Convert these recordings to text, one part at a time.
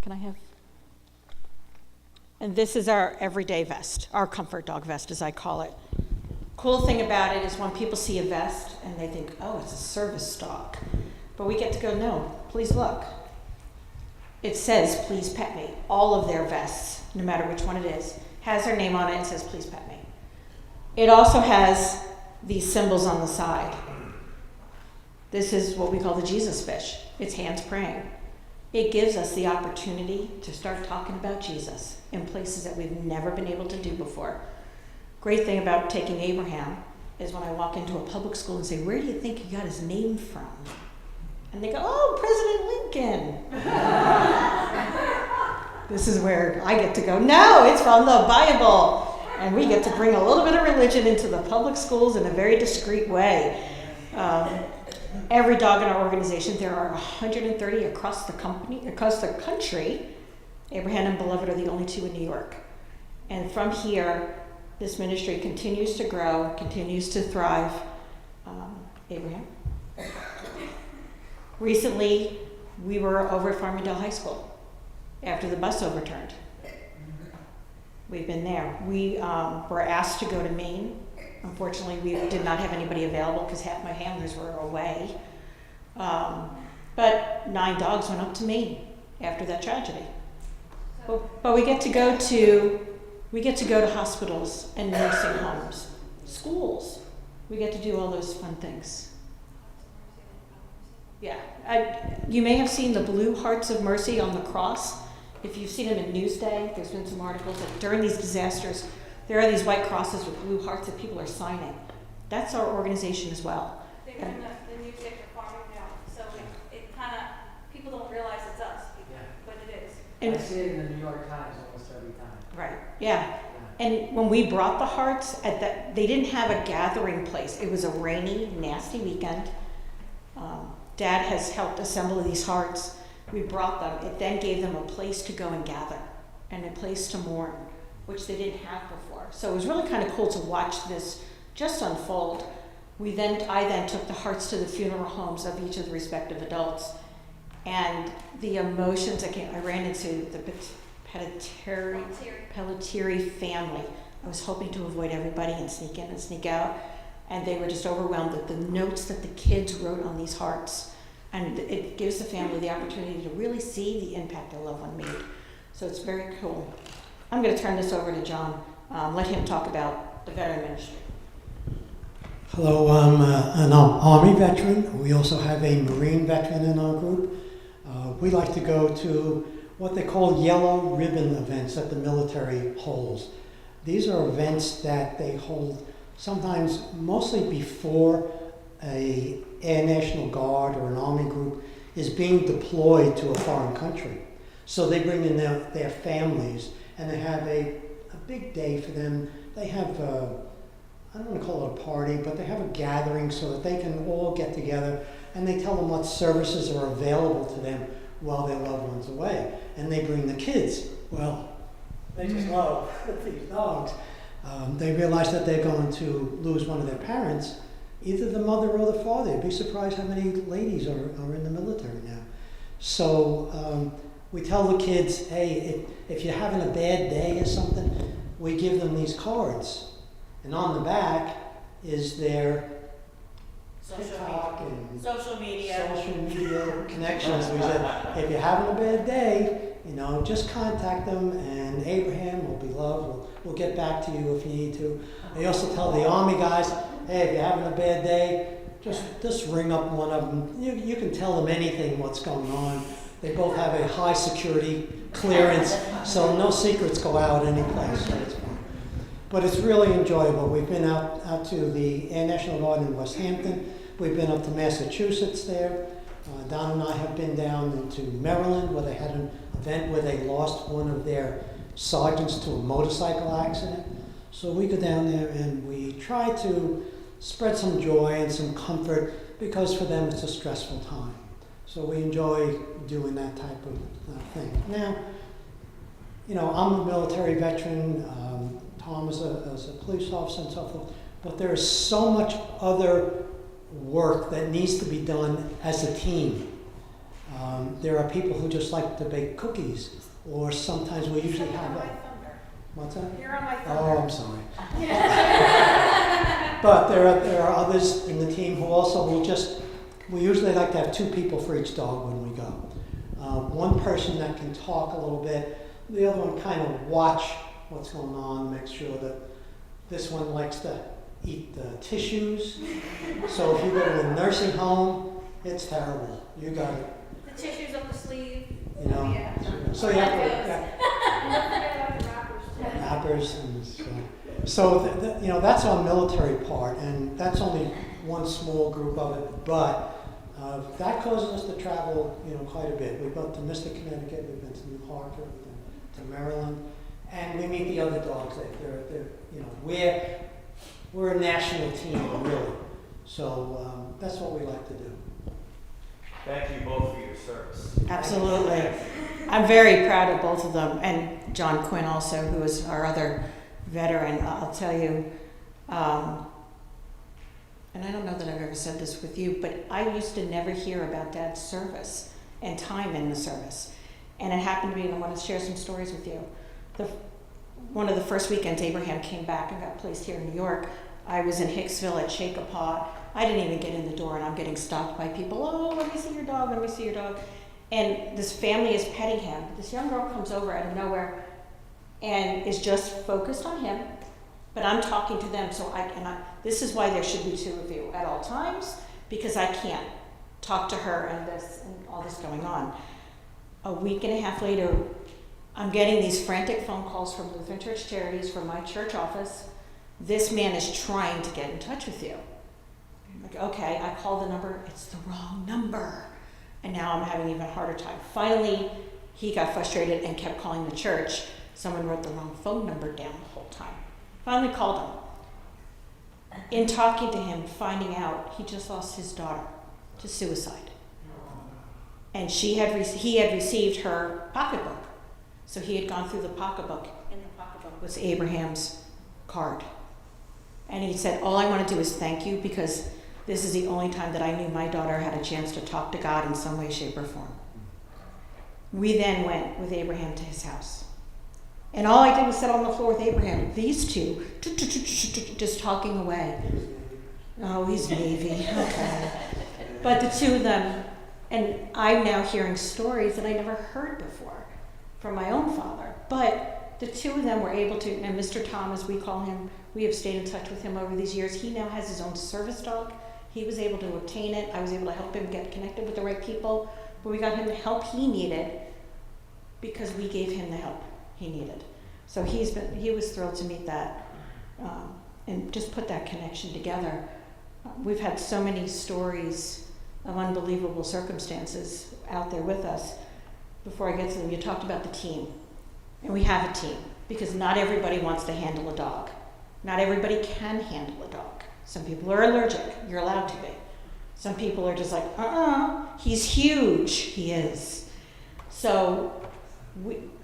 Can I have? And this is our everyday vest, our comfort dog vest, as I call it. Cool thing about it is when people see a vest and they think, oh, it's a service dog. But we get to go, no, please look. It says, please pet me. All of their vests, no matter which one it is, has their name on it and says, please pet me. It also has these symbols on the side. This is what we call the Jesus fish. It's hands praying. It gives us the opportunity to start talking about Jesus in places that we've never been able to do before. Great thing about taking Abraham is when I walk into a public school and say, where do you think he got his name from? And they go, oh, President Lincoln. This is where I get to go, no, it's from the Bible. And we get to bring a little bit of religion into the public schools in a very discreet way. Every dog in our organization, there are 130 across the country. Abraham and Beloved are the only two in New York. And from here, this ministry continues to grow, continues to thrive. Abraham? Recently, we were over at Farmingdale High School after the bus overturned. We've been there. We were asked to go to Maine. Unfortunately, we did not have anybody available because half my handlers were away. But 9 dogs went up to Maine after that tragedy. But we get to go to hospitals and nursing homes, schools. We get to do all those fun things. Yeah, you may have seen the blue Hearts of Mercy on the cross. If you've seen them in Newsday, there's been some articles that during these disasters, there are these white crosses with blue hearts that people are signing. That's our organization as well. They're in the Newsday for Farmingdale, so it kind of, people don't realize it's us, but it is. And I see it in the New York Times almost every time. Right, yeah. And when we brought the hearts, they didn't have a gathering place. It was a rainy, nasty weekend. Dad has helped assemble these hearts. We brought them. It then gave them a place to go and gather and a place to mourn, which they didn't have before. So it was really kind of cool to watch this just unfold. I then took the hearts to the funeral homes of each of the respective adults. And the emotions I ran into the Pelletieri family. I was hoping to avoid everybody and sneak in and sneak out. And they were just overwhelmed at the notes that the kids wrote on these hearts. And it gives the family the opportunity to really see the impact a loved one made. So it's very cool. I'm going to turn this over to John. Let him talk about the veteran ministry. Hello, I'm an Army veteran. We also have a Marine veteran in our group. We like to go to what they call yellow ribbon events that the military holds. These are events that they hold sometimes mostly before a Air National Guard or an Army group is being deployed to a foreign country. So they bring in their families and they have a big day for them. They have, I don't want to call it a party, but they have a gathering so that they can all get together and they tell them what services are available to them while their loved one's away. And they bring the kids. Well, they just love these dogs. They realize that they're going to lose one of their parents, either the mother or the father. You'd be surprised how many ladies are in the military now. So we tell the kids, hey, if you're having a bad day or something, we give them these cards. And on the back is their TikTok and social media connections. We said, if you're having a bad day, just contact them, and Abraham will be loved. We'll get back to you if you need to. They also tell the Army guys, hey, if you're having a bad day, just ring up one of them. You can tell them anything, what's going on. They both have a high security clearance, so no secrets go out anyplace. So it's fun. But it's really enjoyable. We've been out to the Air National Guard in West Hampton. We've been up to Massachusetts there. Don and I have been down into Maryland where they had an event where they lost one of their sergeants to a motorcycle accident. So we go down there and we try to spread some joy and some comfort because for them it's a stressful time. So we enjoy doing that type of thing. Now, I'm a military veteran. Tom is a police officer and so forth. But there is so much other work that needs to be done as a team. There are people who just like to bake cookies, or sometimes we usually have You're on a, my thunder. what's that? You're on my Oh, thunder. I'm sorry. But there are others in the team who also will just, we usually like to have 2 people for each dog when we go. One person that can talk a little bit, the other one kind of watch what's going on, make sure that this one likes to eat the tissues. So if you go to a nursing home, it's terrible. You got it, The tissues up the sleeve. you know. Yeah. So you have to, And don't forget about the wrappers too. appers and so you know, that's our military part, and that's only one small group of it, but that causes us to travel, you know, quite a bit. We've been to Mystic, Connecticut, we've been to New Hartford, we've been to Maryland, and we meet the other dogs. They're you know, we're a national team, really. So that's what we like to do. Thank you both for your service. Absolutely. I'm very proud of both of them, and John Quinn also, who is our other veteran. I'll tell you, and I don't know that I've ever said this with you, but I used to never hear about Dad's service and time in the service. And it happened to me, and I want to share some stories with you. One of the first weekends Abraham came back and got placed here in New York, I was in Hicksville at Shake a Paw. I didn't even get in the door, and I'm getting stopped by people. Oh, let me see your dog, let me see your dog. And this family is petting him. This young girl comes over out of nowhere and is just focused on him, but I'm talking to them, so this is why there should be 2 of you at all times, because I can't talk to her and this and all this going on. A week and a half later, I'm getting these frantic phone calls from Lutheran Church Charities, from my church office. This man is trying to get in touch with you. I'm like, okay, I call the number, it's the wrong number. And now I'm having an even harder time. Finally, he got frustrated and kept calling the church. Someone wrote the wrong phone number down the whole time. Finally called him. In talking to him, finding out he just lost his daughter to suicide. And he had received her pocketbook. So he had gone through the pocketbook. In the pocketbook was Abraham's card. And he said, all I want to do is thank you, because this is the only time that I knew my daughter had a chance to talk to God in some way, shape, or form. We then went with Abraham to his house. And all I did was sit on the floor with Abraham. These 2, just talking away. Oh, he's Navy, okay. But the 2 of them, and I'm now hearing stories that I never heard before from my own father. But the 2 of them were able to, and Mr. Tom, as we call him, we have stayed in touch with him over these years. He now has his own service dog. He was able to obtain it. I was able to help him get connected with the right people. But we got him the help he needed because we gave him the help he needed. So he was thrilled to meet that and just put that connection together. We've had so many stories of unbelievable circumstances out there with us. Before I get to them, you talked about the team. And we have a team, because not everybody wants to handle a dog. Not everybody can handle a dog. Some people are allergic. You're allowed to be. Some people are just like, he's huge. He is. So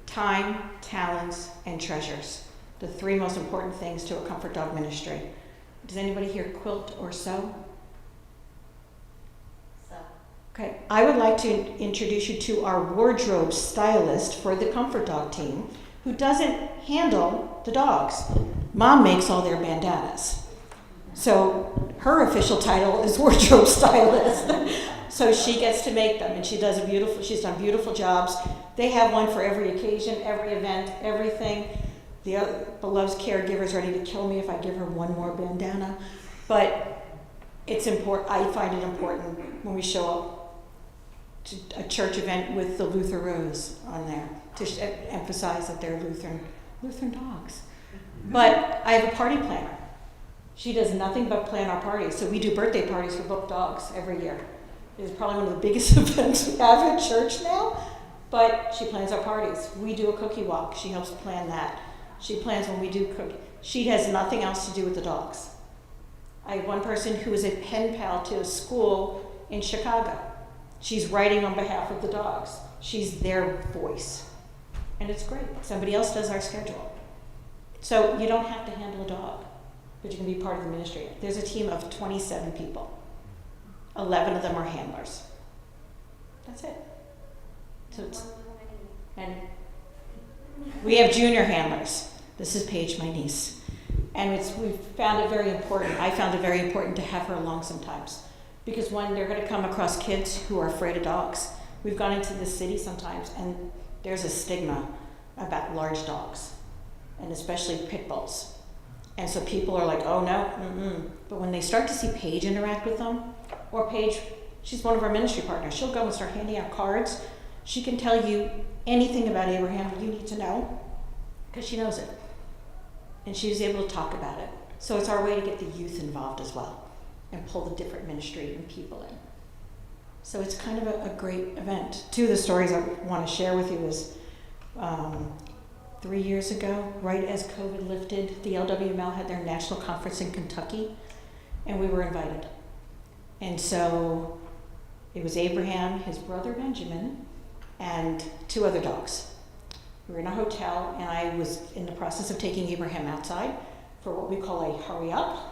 time, talents, and treasures. The 3 most important things to a comfort dog ministry. Does anybody here quilt or sew? Okay, I would like to introduce you to our wardrobe stylist for the comfort dog team, who doesn't handle the dogs. Mom makes all their bandanas. So her official title is wardrobe stylist. So she gets to make them, and she's done beautiful jobs. They have one for every occasion, every event, everything. The beloved caregiver's ready to kill me if I give her one more bandana. But it's important. I find it important when we show up to a church event with the Luther Rose on there to emphasize that they're Lutheran dogs. But I have a party planner. She does nothing but plan our parties. So we do birthday parties for both dogs every year. It's probably one of the biggest events we have in church now, but she plans our parties. We do a cookie walk. She helps plan that. She plans when we do cookie. She has nothing else to do with the dogs. I have one person who is a pen pal to a school in Chicago. She's writing on behalf of the dogs. She's their voice. And it's great. Somebody else does our schedule. So you don't have to handle a dog, but you can be part of the ministry. There's a team of 27 people. 11 of them are handlers. That's it. So And it's, one little mini. and we have junior handlers. This is Paige, my niece. And we found it very important, I found it very important to have her along sometimes. Because when they're gonna come across kids who are afraid of dogs, we've gone into the city sometimes and there's a stigma about large dogs, and especially pit bulls. And so people are like, oh no, mm-mm. But when they start to see Paige interact with them, or Paige, she's one of our ministry partners, she'll go and start handing out cards. She can tell you anything about Abraham you need to know, because she knows it. And she's able to talk about it. So it's our way to get the youth involved as well, and pull the different ministry and people in. So it's kind of a great event. Two of the stories I want to share with you is 3 years ago, right as COVID lifted, the LWML had their national conference in Kentucky, and we were invited. And so it was Abraham, his brother Benjamin, and 2 other dogs. We were in a hotel, and I was in the process of taking Abraham outside for what we call a hurry up.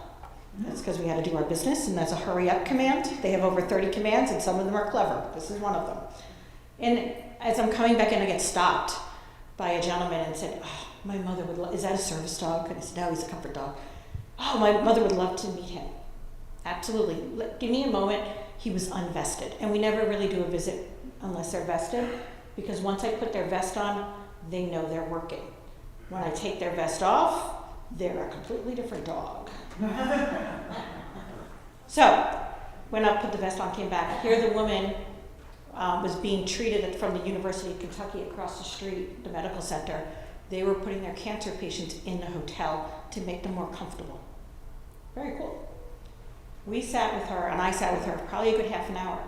That's because we had to do our business, and that's a hurry up command. They have over 30 commands, and some of them are clever. This is one of them. And as I'm coming back in, I get stopped by a gentleman and said, oh, my mother would love, is that a service dog? And I said, no, he's a comfort dog. Oh, my mother would love to meet him. Absolutely. Give me a moment. He was unvested. And we never really do a visit unless they're vested, because once I put their vest on, they know they're working. When I take their vest off, they're a completely different dog. So, went up, put the vest on, came back. Here the woman was being treated from the University of Kentucky across the street, the medical center. They were putting their cancer patients in the hotel to make them more comfortable. Very cool. We sat with her, and I sat with her probably a good half an hour.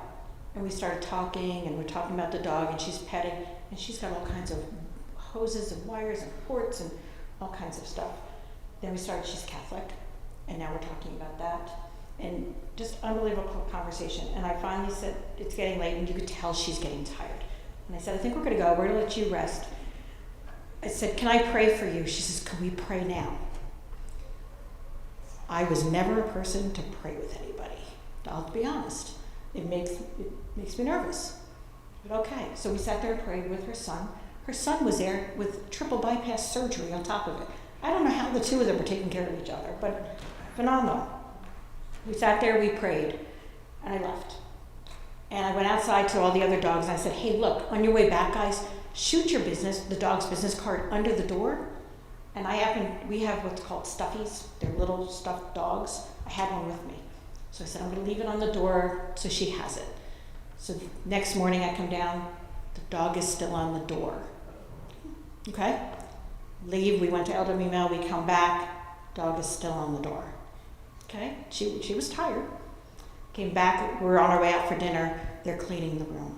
And we started talking, and we're talking about the dog, and she's petting, and she's got all kinds of hoses and wires and ports and all kinds of stuff. Then we started, she's Catholic, and now we're talking about that. And just unbelievable conversation. And I finally said, it's getting late, and you could tell she's getting tired. And I said, I think we're gonna go, we're gonna let you rest. I said, can I pray for you? She says, can we pray now? I was never a person to pray with anybody. I'll be honest. It makes me nervous. But okay, so we sat there and prayed with her son. Her son was there with triple bypass surgery on top of it. I don't know how the 2 of them were taking care of each other, but phenomenal. We sat there, we prayed, and I left. And I went outside to all the other dogs, and I said, hey, look, on your way back, guys, shoot the dog's business card under the door. And we have what's called stuffies. They're little stuffed dogs. I had one with me. So I said, I'm gonna leave it on the door so she has it. So next morning I come down, the dog is still on the door. Okay? Leave, we went to LWML, we come back, dog is still on the door. Okay? She was tired. Came back, we're on our way out for dinner, they're cleaning the room.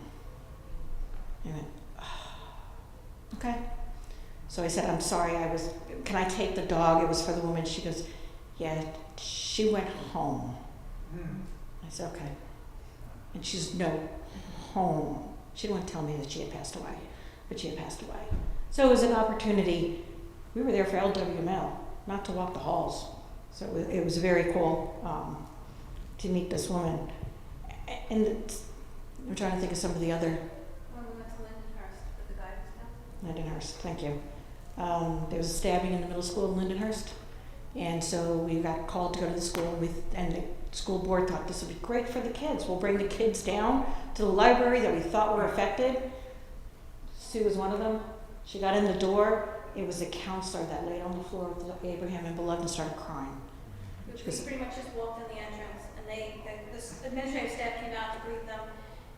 I went, oh. Okay. So I said, I'm sorry, can I take the dog? It was for the woman. She goes, yeah, she went home. I said, okay. And she says, no, home. She didn't want to tell me that she had passed away, but she had passed away. So it was an opportunity. We were there for LWML, not to walk the halls. So it was very cool to meet this woman. And I'm trying to think of some of the other. When we went to Lindenhurst with the guy who's now. Lindenhurst, thank you. There was a stabbing in the middle school in Lindenhurst. And so we got called to go to the school, and the school board thought this would be great for the kids. We'll bring the kids down to the library that we thought were affected. Sue was one of them. She got in the door. It was a counselor that laid on the floor with Abraham and Beloved and started crying. We pretty much just walked in the entrance, and this administrative staff came out to greet them,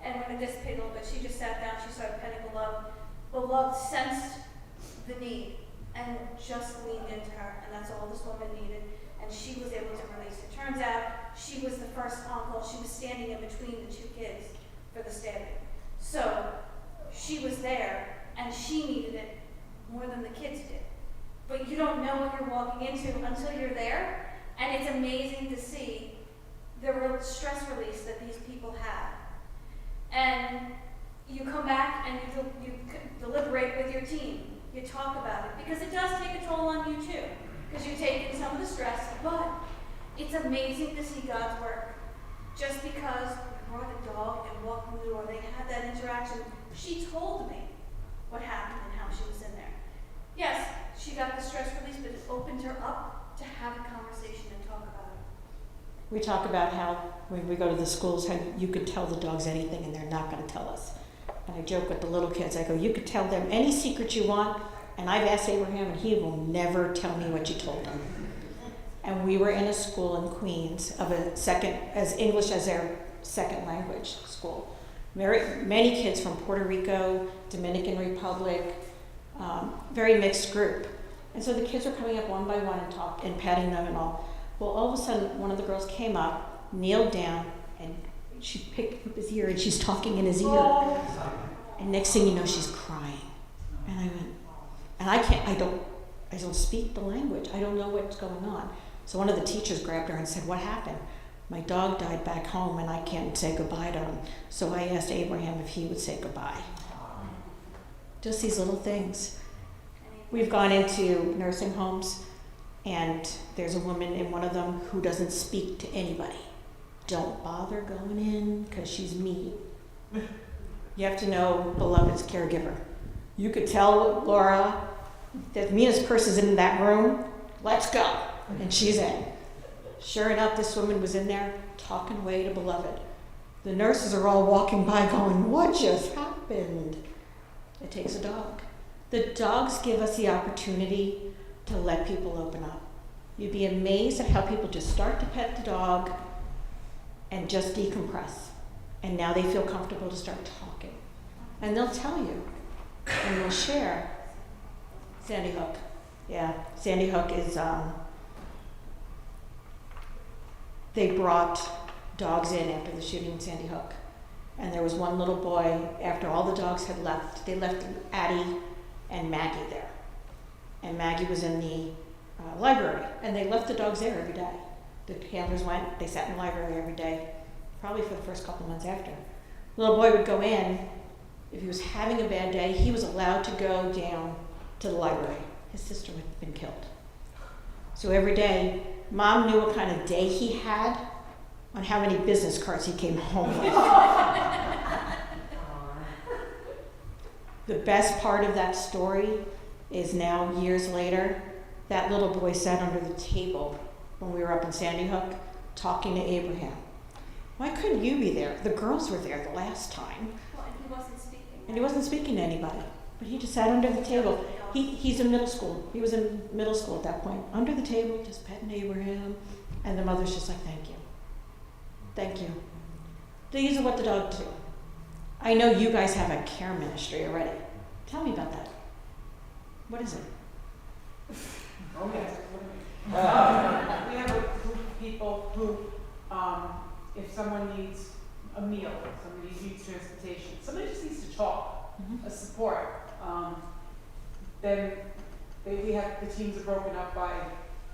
and when it dissipated a little bit, she just sat down, she started petting Beloved. Beloved sensed the need and just leaned into her, and that's all this woman needed, and she was able to release it. Turns out she was the first on call. She was standing in between the 2 kids for the stabbing. So she was there, and she needed it more than the kids did. But you don't know what you're walking into until you're there, and it's amazing to see the real stress release that these people have. And you come back and you deliberate with your team. You talk about it, because it does take a toll on you too, because you take in some of the stress, but it's amazing to see God's work. Just because we brought a dog and walked in the door, they had that interaction, She told me what happened and how she was in there. Yes, she got the stress release, but it opened her up to have a conversation and talk about it. We talk about how when we go to the schools, how you could tell the dogs anything and they're not going to tell us. And I joke with the little kids, I go, you could tell them any secret you want, and I've asked Abraham and he will never tell me what you told him. And we were in a school in Queens of as English as their second language school. Many kids from Puerto Rico, Dominican Republic, very mixed group. And so the kids were coming up one by one and patting them and all. Well, all of a sudden, one of the girls came up, kneeled down, and she picked up his ear and she's talking in his ear. And next thing you know, she's crying. And I went, and I don't speak the language. I don't know what's going on. So one of the teachers grabbed her and said, what happened? My dog died back home and I can't say goodbye to him. So I asked Abraham if he would say goodbye. Just these little things. We've gone into nursing homes and there's a woman in one of them who doesn't speak to anybody. Don't bother going in because she's mean. You have to know Beloved's caregiver. You could tell Laura that the meanest person's in that room, let's go. And she's in. Sure enough, this woman was in there talking away to Beloved. The nurses are all walking by going, what just happened? It takes a dog. The dogs give us the opportunity to let people open up. You'd be amazed at how people just start to pet the dog and just decompress. And now they feel comfortable to start talking. And they'll tell you, and they'll share. Sandy Hook. Yeah, Sandy Hook is, they brought dogs in after the shooting in Sandy Hook. And there was one little boy, after all the dogs had left, they left Addie and Maggie there. And Maggie was in the library, and they left the dogs there every day. The handlers went, they sat in the library every day, probably for the first couple months after. The little boy would go in, if he was having a bad day, he was allowed to go down to the library. His sister had been killed. So every day, Mom knew what kind of day he had on how many business cards he came home with. The best part of that story is now, years later, that little boy sat under the table when we were up in Sandy Hook talking to Abraham. Why couldn't you be there? The girls were there the last time. Well, and he wasn't speaking. And he wasn't speaking to anybody, but he just sat under the table. He's in middle school. He was in middle school at that point. Under the table, just petting Abraham. And the mother's just like, thank you. Thank you. These are what the dogs do. I know you guys have a care ministry already. Tell me about that. What is it? Okay. We have a group of people who, if someone needs a meal, somebody needs transportation, somebody just needs to talk, a support, then we have, the teams are broken up by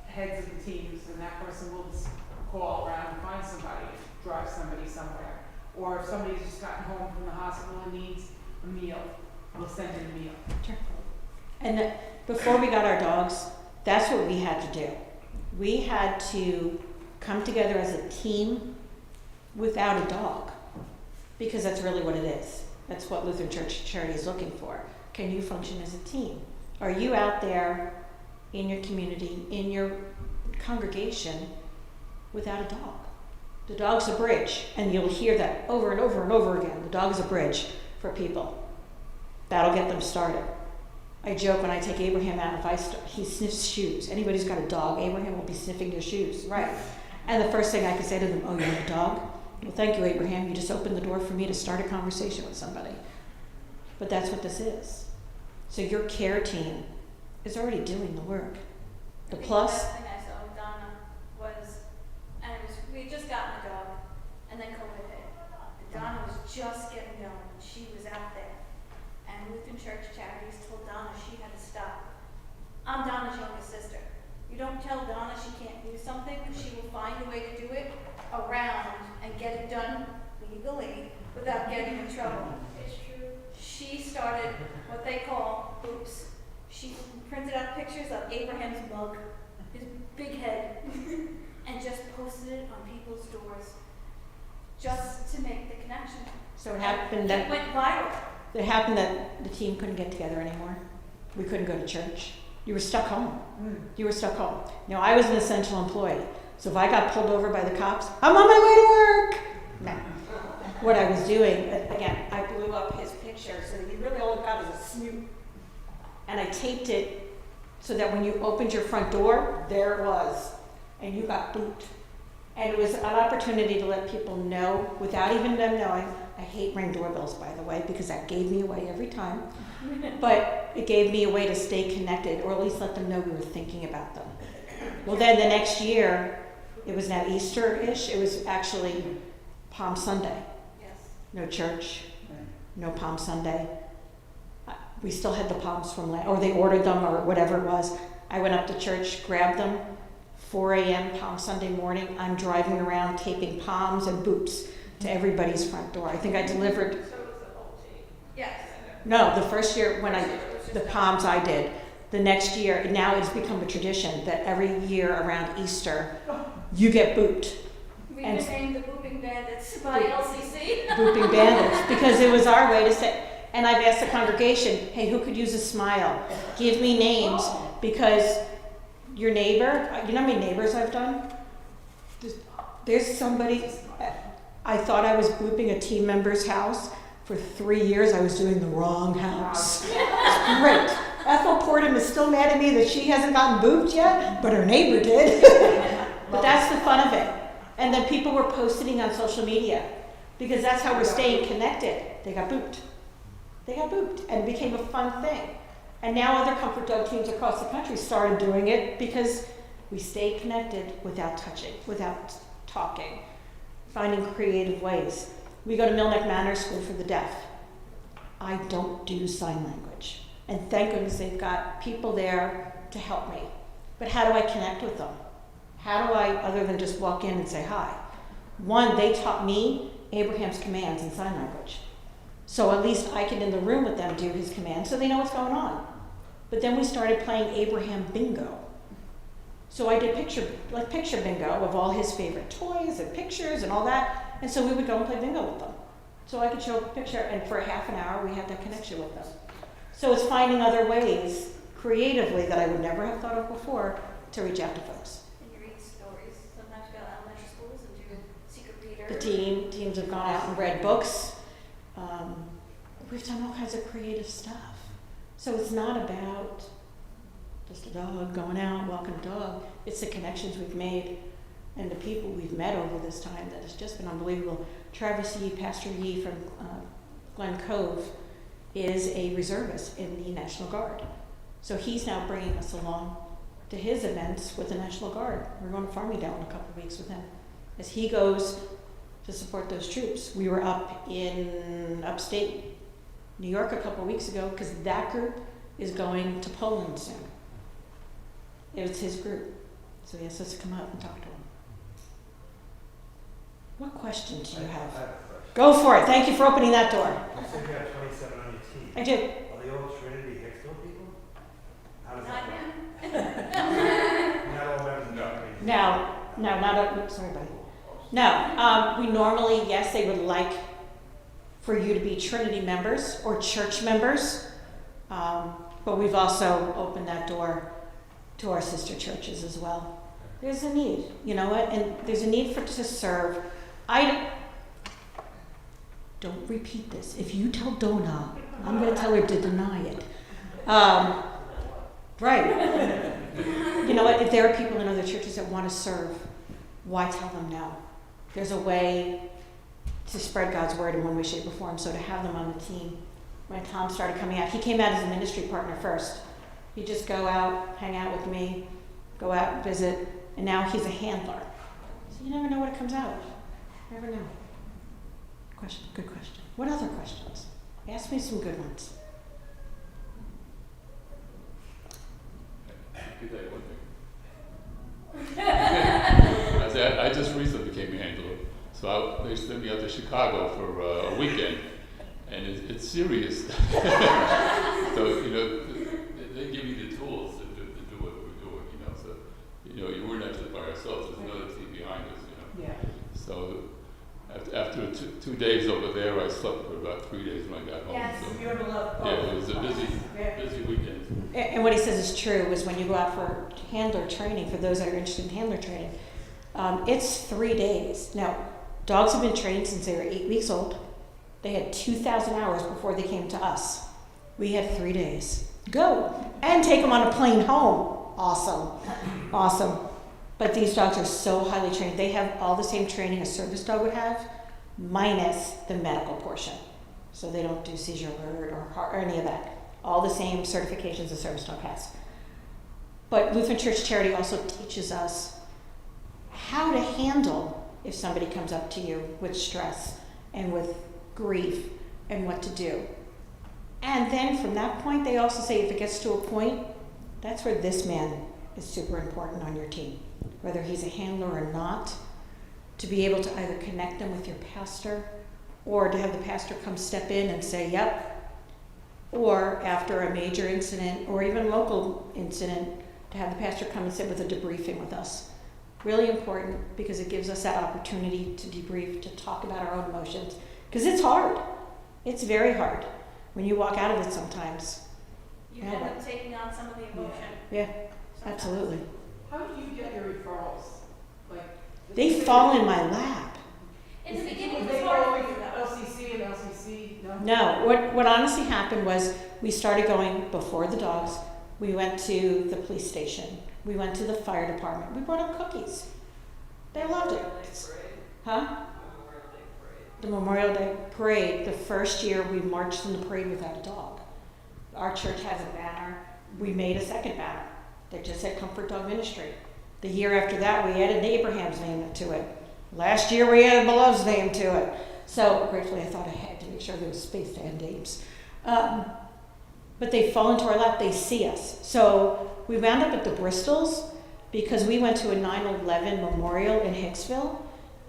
heads of the teams, and that person will just call around and find somebody, drive somebody somewhere. Or if somebody's just gotten home from the hospital and needs a meal, we'll send in a meal. Sure. And before we got our dogs, that's what we had to do. We had to come together as a team without a dog, because that's really what it is. That's what Lutheran Church Charity is looking for. Can you function as a team? Are you out there in your community, in your congregation, without a dog? The dog's a bridge, and you'll hear that over and over and over again. The dog is a bridge for people. That'll get them started. I joke when I take Abraham out, he sniffs shoes. Anybody who's got a dog, Abraham will be sniffing your shoes, right? And the first thing I could say to them, oh, you have a dog? Well, thank you, Abraham. You just opened the door for me to start a conversation with somebody. But that's what this is. So your care team is already doing the work. The plus. The best thing I saw with Donna was, and it was, we had just gotten a dog, and then COVID hit. And Donna was just getting going, and she was out there. And Lutheran Church Charities told Donna she had to stop. I'm Donna's youngest sister. You don't tell Donna she can't do something, because she will find a way to do it around and get it done legally without getting in trouble. It's true. She started what they call hoops. She printed out pictures of Abraham's mug, his big head, and just posted it on people's doors just to make the connection. So it happened It that went viral. It happened that the team couldn't get together anymore. We couldn't go to church. You were stuck home. You were stuck home. Now, I was an essential employee, so if I got pulled over by the cops, I'm on my way to work. No. What I was doing, again, I blew up his picture so that you really all got is a snoot. And I taped it so that when you opened your front door, there it was. And you got booped. And it was an opportunity to let people know, without even them knowing. I hate Ring doorbells, by the way, because that gave me away every time. But it gave me a way to stay connected, or at least let them know we were thinking about them. Well, then the next year, it was now Easter-ish. It was actually Palm Sunday. Yes. No church, no Palm Sunday. We still had the palms from or they ordered them or whatever it was. I went up to church, grabbed them, 4 a.m. Palm Sunday morning. I'm driving around taping palms and boops to everybody's front door. I think I delivered. So it was the whole team. Yes. No, the first year when the palms I did. The next year, now it's become a tradition that every year around Easter, you get booped. We And- named the Booping Bandits by LCC. Booping bandits, because it was our way to say, and I've asked the congregation, hey, who could use a smile? Give me names, because your neighbor, you know how many neighbors I've done? There's somebody, I thought I was booping a team member's house. For 3 years, I was doing the wrong house. Great. Ethel Portum is still mad at me that she hasn't gotten booped yet, but her neighbor did. But that's the fun of it. And then people were posting on social media, because that's how we're staying connected. They got booped. They got booped, and it became a fun thing. And now other comfort dog teams across the country started doing it because we stayed connected without touching, without talking, finding creative ways. We go to Millneck Manor School for the Deaf. I don't do sign language. And thank goodness they've got people there to help me. But how do I connect with them? How do I, other than just walk in and say hi? One, they taught me Abraham's commands in sign language. So at least I can, in the room with them, do his commands so they know what's going on. But then we started playing Abraham bingo. So I did picture bingo of all his favorite toys and pictures and all that. And so we would go and play bingo with them. So I could show a picture, and for a half an hour we had that connection with them. So it's finding other ways, creatively, that I would never have thought of before, to reach out to folks. And you read stories. Sometimes you go to elementary schools and do secret reader. The teams have gone out and read books. We've done all kinds of creative stuff. So it's not about just a dog going out, walking a dog. It's the connections we've made and the people we've met over this time that has just been unbelievable. Travis Yee, Pastor Yee from Glen Cove, is a reservist in the National Guard. So he's now bringing us along to his events with the National Guard. We're going to Farmingdale in a couple of weeks with him as he goes to support those troops. We were up in upstate New York a couple of weeks ago because that group is going to Poland soon. It was his group. So he asked us to come out and talk to him. What questions do you have? I have a question. Go for it. Thank you for opening that door. You said you got 27 on your team. I do. Are they all Trinity Hicksville people? How does Not that him. work? Not all members of the No, not a, sorry, buddy. No, we normally, yes, they would like for you to be Trinity members or church members, but we've also opened that door to our sister churches as well. There's a need, you know what, and there's a need to serve. Don't repeat this. If you tell Donna, I'm going to tell her to deny it. Right. You know what, if there are people in other churches that want to serve, why tell them no? There's a way to spread God's word in one way, shape, or form. So to have them on the team, when Tom started coming out, he came out as a ministry partner first. He'd just go out, hang out with me, go out and visit, and now he's a handler. So you never know what comes out. Never know. Question, good question. What other questions? Ask me some good ones. Could I one thing? I just recently became a handler, so they sent me out to Chicago for a weekend, and it's serious. So they give you the tools to do what we're doing. So we're not just by ourselves. There's another team behind us. Yeah. So After 2 days over there, I slept for about 3 days when I got home. Yes. So, You have a love. yeah, it was a busy weekend. And what he says is true, is when you go out for handler training, for those that are interested in handler training, it's 3 days. Now, dogs have been trained since they were 8 weeks old. They had 2,000 hours before they came to us. We had 3 days. Go! And take them on a plane home. Awesome. Awesome. But these dogs are so highly trained. They have all the same training a service dog would have, minus the medical portion. So they don't do seizure alert or heart or any of that. All the same certifications a service dog has. But Lutheran Church Charity also teaches us how to handle if somebody comes up to you with stress and with grief and what to do. And then from that point, they also say if it gets to a point, that's where this man is super important on your team, whether he's a handler or not, to be able to either connect them with your pastor or to have the pastor come step in and say, yep, or after a major incident or even local incident, to have the pastor come and sit with a debriefing with us. Really important because it gives us that opportunity to debrief, to talk about our own emotions, because it's hard. It's very hard when you walk out of it sometimes. You end up taking on some of the emotion. Yeah, sometimes. absolutely. How do you get your referrals? Like They fall in my lap. In the beginning, it Would was they hard go for you with though. LCC and LCC? No. No, what honestly happened was we started going before the dogs. We went to the police station. We went to the fire department. We brought them cookies. They loved it. Huh? The Memorial Day Parade, the first year we marched in the parade without a dog. Our church has a banner. We made a second banner that just said Comfort Dog Ministry. The year after that, we added Abraham's name to it. Last year, we added Beloved's name to it. So gratefully, I thought ahead to make sure there was space to add names. But they fall into our lap. They see us. So we wound up at the Bristols because we went to a 9/11 memorial in Hicksville,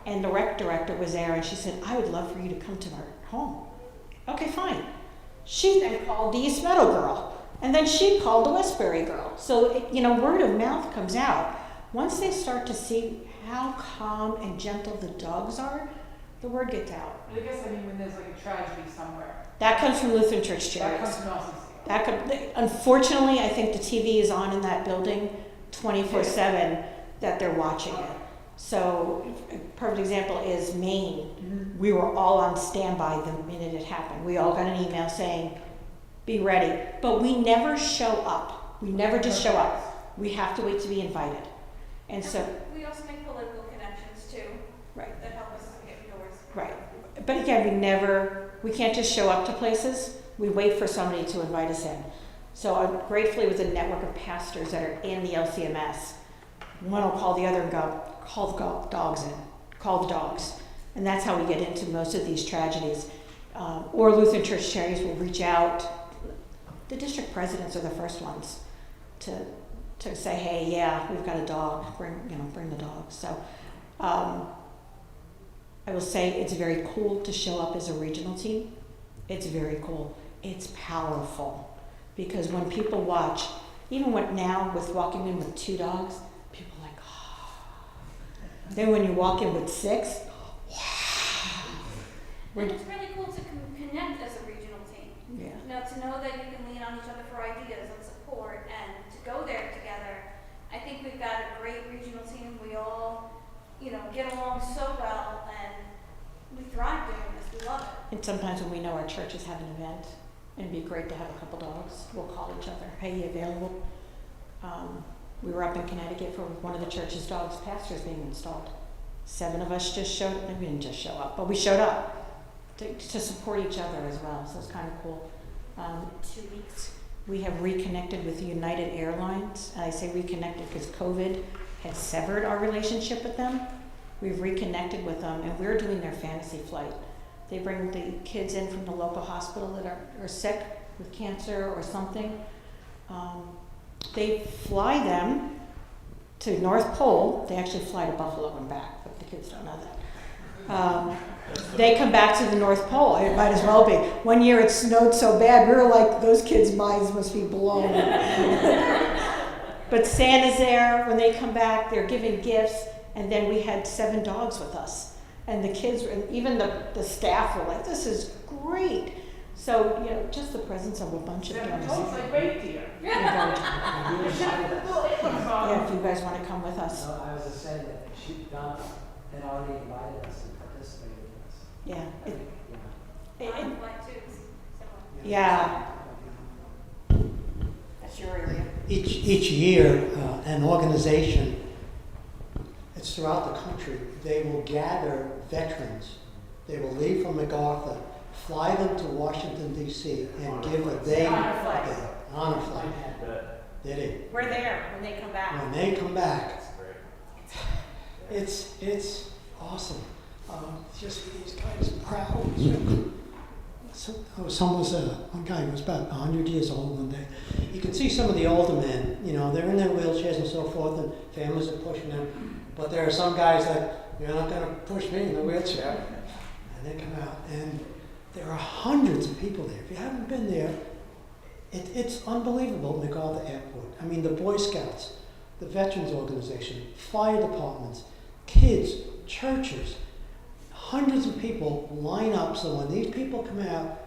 and the rec director was there, and she said, I would love for you to come to our home. Okay, fine. She then called the East Meadow girl, and then she called the Westbury girl. So, word of mouth comes out. Once they start to see how calm and gentle the dogs are, the word gets out. But I guess, when there's like a tragedy somewhere. That comes from Lutheran Church That Charities. comes from LCC. Unfortunately, I think the TV is on in that building 24/7 that they're watching it. So a perfect example is Maine. Mm-hmm. We were all on standby the minute it happened. We all got an email saying, be ready. But we never show up. We never just show up. We have to wait to be invited. And so, We also make political connections too. right. That help us get doors. Right. But again, we can't just show up to places. We wait for somebody to invite us in. So I'm gratefully with a network of pastors that are in the LCMS. One will call the other and go, call the dogs in, call the dogs. And that's how we get into most of these tragedies. Or Lutheran Church Charities will reach out. The district presidents are the first ones to say, hey, yeah, we've got a dog, bring the dog. So I will say it's very cool to show up as a regional team. It's very cool. It's powerful because when people watch, even now with walking in with 2 dogs, people are like, oh. Then when you walk in with 6, wow. And it's really cool to connect as a regional team. Yeah. To know that you can lean on each other for ideas and support and to go there together. I think we've got a great regional team. We all, get along so well and we thrive doing this. We love it. And sometimes when we know our churches have an event, and it'd be great to have a couple dogs, we'll call each other, hey, you available? We were up in Connecticut for one of the church's dogs' pastors being installed. 7 of us just showed up. We didn't just show up, but we showed up to support each other as well, so it's kind of cool. 2 weeks. We have reconnected with United Airlines. I say reconnected because COVID had severed our relationship with them. We've reconnected with them, and we're doing their fantasy flight. They bring the kids in from the local hospital that are sick with cancer or something. They fly them to North Pole. They actually fly to Buffalo and back, but the kids don't know that. They come back to the North Pole. It might as well be. One year it snowed so bad, we were like, those kids' minds must be blown. But Santa's there. When they come back, they're giving gifts. And then we had 7 dogs with us. And the kids, and even the staff were like, this is great. So, you know, just the presence of a bunch of Seven dogs. toes like reindeer. Yeah, You decided that. if you guys want to come with us. No, I was just saying that Donna had already invited us to participate in this. Yeah. I think, yeah. I'm like too, so. Yeah. That's your area. Each year, an organization, it's throughout the country, they will gather veterans. They will leave from MacArthur, fly them to Washington D.C. and give a day Honor flight. honor flight. Did it? We're there when they come back. When they come back, it's awesome. Just these guys proud. One guy was about 100 years old one day. You can see some of the older men, you know, they're in their wheelchairs and so forth, and families are pushing them. But there are some guys that, you're not going to push me in a wheelchair. And they come out, and there are hundreds of people there. If you haven't been there, it's unbelievable, MacArthur Airport. I mean, the Boy Scouts, the Veterans Organization, fire departments, kids, churches, hundreds of people line up so when these people come out,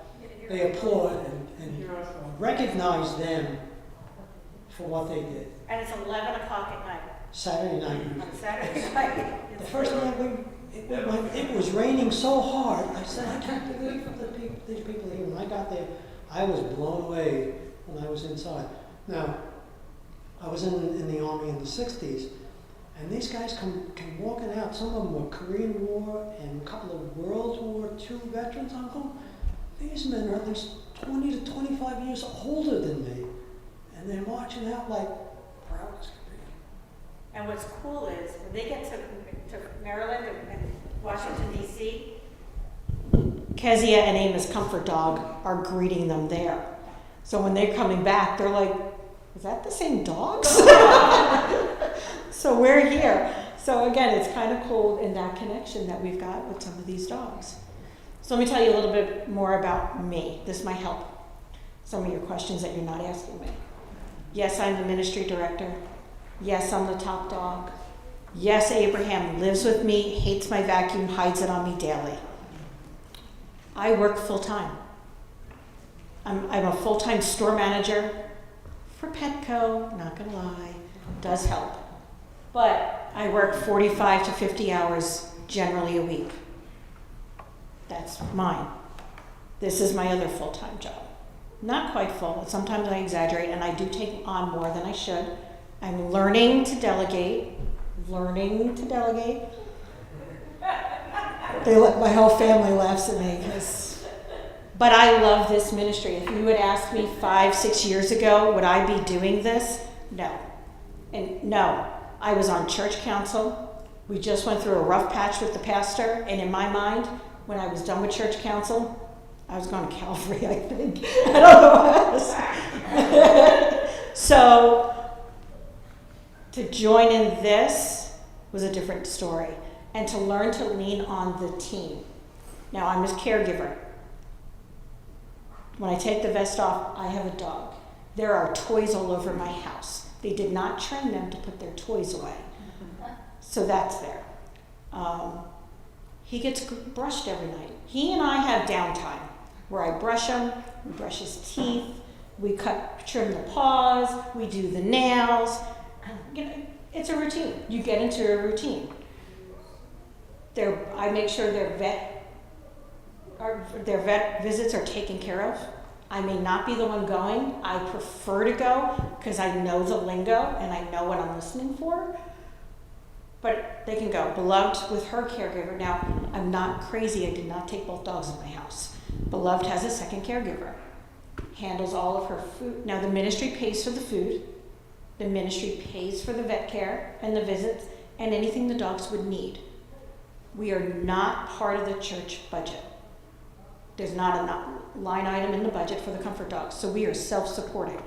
they applaud and recognize them for what they did. And it's 11 o'clock at night. Saturday night. On Saturday night. The first night it was raining so hard, I said, I can't believe these people here. When I got there, I was blown away when I was inside. Now, I was in the Army in the 60s, and these guys come walking out. Some of them were Korean War and a couple of World War II veterans. I'm going, these men are at least 20 to 25 years older than me, and they're marching out like proud as can be. And what's cool is when they get to Maryland and Washington, D.C., Kezia and Amos Comfort Dog are greeting them there. So when they're coming back, they're like, is that the same dogs? So we're here. So again, it's kind of cool in that connection that we've got with some of these dogs. So let me tell you a little bit more about me. This might help some of your questions that you're not asking me. Yes, I'm the ministry director. Yes, I'm the top dog. Yes, Abraham lives with me, hates my vacuum, hides it on me daily. I work full-time. I'm a full-time store manager for Petco, not gonna lie, does help. But I work 45 to 50 hours generally a week. That's mine. This is my other full-time job. Not quite full, sometimes I exaggerate and I do take on more than I should. I'm learning to delegate. My whole family laughs at me, but I love this ministry. If you had asked me 5-6 years ago, would I be doing this? No. And no, I was on church council. We just went through a rough patch with the pastor, and in my mind, when I was done with church council, I was going to Calvary, I think. I don't know what else. So, to join in this was a different story. And to learn to lean on the team. Now, I'm his caregiver. When I take the vest off, I have a dog. There are toys all over my house. They did not train them to put their toys away. So that's there. He gets brushed every night. He and I have downtime where I brush him, we brush his teeth, we trim the paws, we do the nails. You know, it's a routine. You get into a routine. I make sure their vet visits are taken care of. I may not be the one going. I prefer to go because I know the lingo and I know what I'm listening for. But they can go. Beloved with her caregiver. Now, I'm not crazy. I did not take both dogs in my house. Beloved has a second caregiver. Handles all of her food. Now, the ministry pays for the food. The ministry pays for the vet care and the visits and anything the dogs would need. We are not part of the church budget. There's not a line item in the budget for the comfort dogs. So we are self-supporting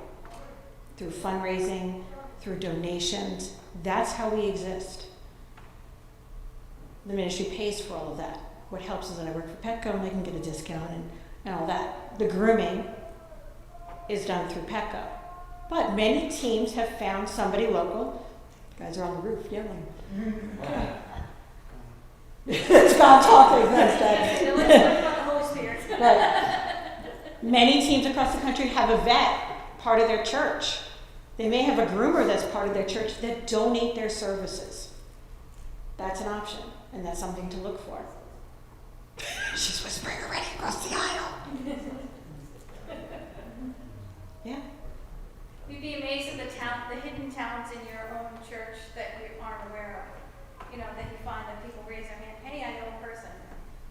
through fundraising, through donations. That's how we exist. The ministry pays for all of that. What helps is that I work for Petco and I can get a discount and all that. The grooming is done through Petco. But many teams have found somebody local. Guys are on the roof yelling. It's God talking, that's that. Let's talk about the Holy Spirit. Right. Many teams across the country have a vet, part of their church. They may have a groomer that's part of their church that donate their services. That's an option, and that's something to look for. She's whispering already across the aisle. Yeah. You'd be amazed at the hidden talents in your own church that you aren't aware of. You know, that you find that people raise their hand, hey, I know a person.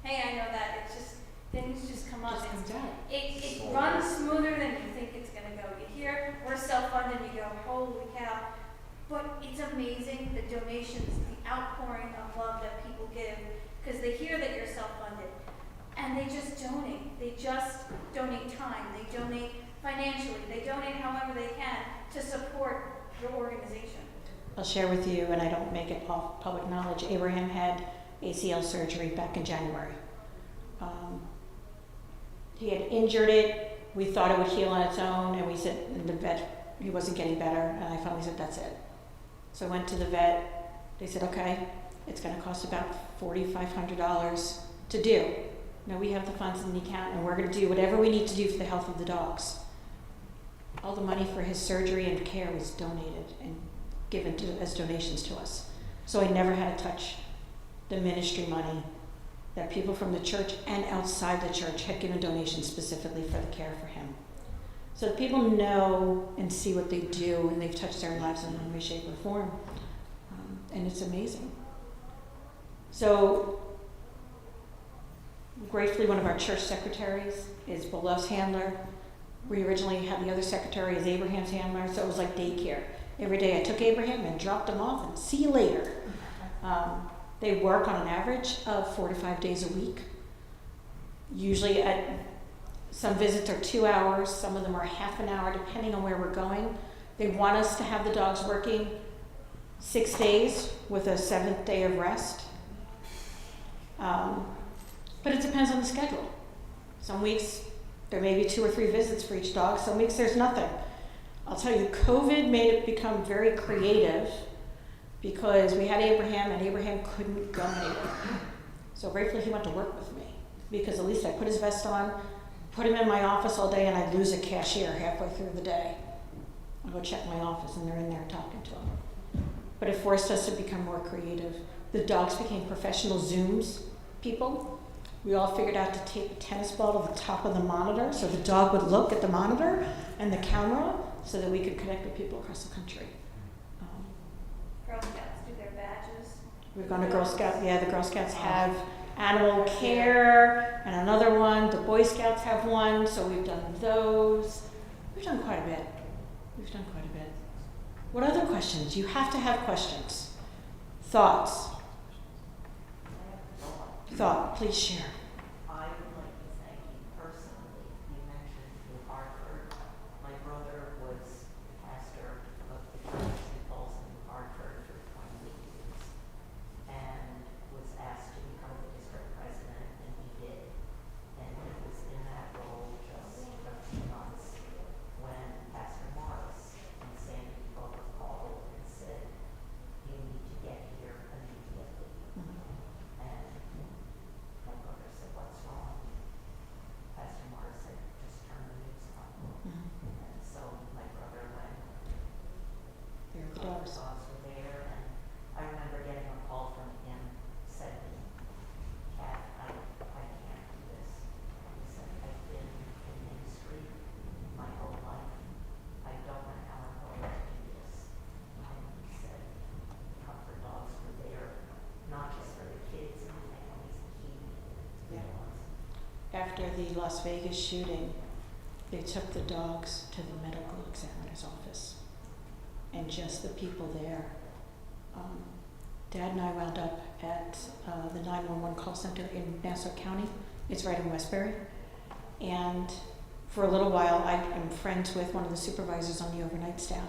Hey, I know that. It's just, things just come up. Just comes out. It runs smoother than you think it's going to go. You hear we're self-funded, you go, holy cow. But it's amazing the donations, the outpouring of love that people give, because they hear that you're self-funded, and they just donate. They just donate time. They donate financially. They donate however they can to support your organization. I'll share with you, and I don't make it off public knowledge, Abraham had ACL surgery back in January. He had injured it. We thought it would heal on its own, and we said, and the vet, he wasn't getting better, and I finally said, that's it. So I went to the vet. They said, okay, it's going to cost about $4,500 to do. Now we have the funds in the account, and we're going to do whatever we need to do for the health of the dogs. All the money for his surgery and care was donated and given as donations to us. So I never had to touch the ministry money that people from the church and outside the church had given donations specifically for the care for him. So that people know and see what they do, and they've touched their lives in one way, shape, or form. And it's amazing. So gratefully, one of our church secretaries is Belove's handler. We originally had the other secretary as Abraham's handler, so it was like daycare. Every day I took Abraham and dropped him off and see you later. They work on an average of 4 to 5 days a week. Usually some visits are 2 hours, some of them are half an hour, depending on where we're going. They want us to have the dogs working 6 days with a 7th day of rest. But it depends on the schedule. Some weeks there may be 2 or 3 visits for each dog, some weeks there's nothing. I'll tell you, COVID made it become very creative because we had Abraham and Abraham couldn't go anywhere. So gratefully he went to work with me because at least I put his vest on, put him in my office all day, and I'd lose a cashier halfway through the day. I'll go check my office and they're in there talking to him. But it forced us to become more creative. The dogs became professional Zooms people. We all figured out to tape a tennis ball to the top of the monitor so the dog would look at the monitor and the camera so that we could connect with people across the country. Girl Scouts do their badges. We've gone to Girl Scouts. Yeah, the Girl Scouts have animal care and another one. The Boy Scouts have one, so we've done those. We've done quite a bit. What other questions? You have to have questions. Thoughts? Thought, please share. I would like to thank you personally. You mentioned New Hartford. My brother was pastor of the church in Folsom, New Hartford for 28 years and was asked to become the district president, and he did. And he was in that role just a few months when Pastor Morris and Sandy both called and said, you need to get here immediately. And my brother said, what's wrong? Pastor Morris said, just turn the news on. And so my brother went. There are the The dogs. dogs were there, and I remember getting a call from him, said, Kat, I can't do this. He said, I've been in ministry my whole life. I don't know how I'm going to do this. And he said, comfort dogs were there, not just for the kids and the families, he needed to be ones. After the Las Vegas shooting, they took the dogs to the medical examiner's office. And just the people there. Dad and I wound up at the 911 call center in Nassau County. It's right in Westbury. And for a little while, I'm friends with one of the supervisors on the overnight staff.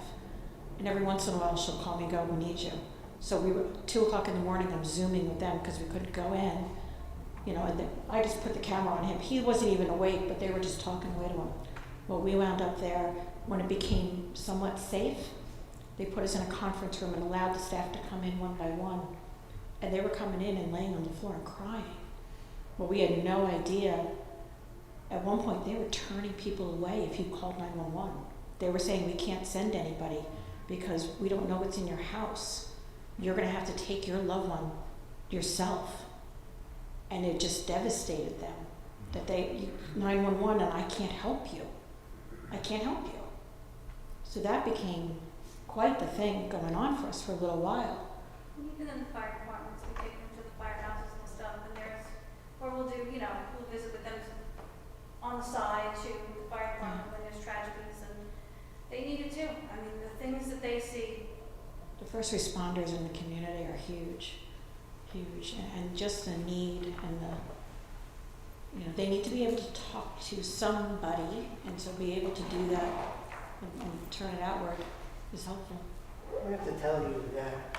And every once in a while, she'll call me and go, we need you. So we were 2 o'clock in the morning, I'm Zooming with them because we couldn't go in. You know, and then I just put the camera on him. He wasn't even awake, but they were just talking away to him. Well, we wound up there when it became somewhat safe. They put us in a conference room and allowed the staff to come in one by one. and they were coming in and laying on the floor and crying. Well, we had no idea. At one point, they were turning people away if you called 911. They were saying, we can't send anybody because we don't know what's in your house. You're gonna have to take your loved one yourself. And it just devastated them that 911 and I can't help you. I can't help you. So that became quite the thing going on for us for a little while. Even in the fire departments, we take them to the firehouses and stuff, and we'll do, we'll visit with them on the side to the fire department when there's tragedies, and they need it too. I mean, the things that they see. The first responders in the community are huge, and just the need and they need to be able to talk to somebody, and so be able to do that and turn it outward is helpful. I have to tell you that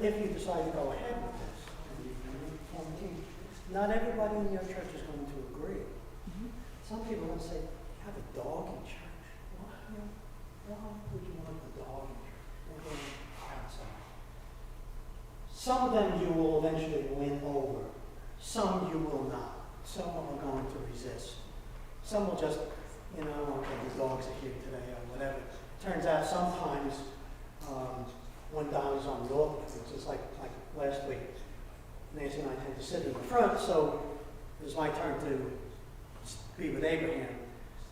if you decide to go ahead with this, and you form a team, not everybody in your church is going to agree. Mm-hmm. Some people will say, have a dog in church. Why would you want a dog in church? We're going outside. Some of them you will eventually win over. Some you will not. Some are going to resist. Some will just, okay, the dogs are here today or whatever. Turns out sometimes when Don is on the altar, it's just like last week, Nancy and I tend to sit in the front, so it was my turn to be with Abraham.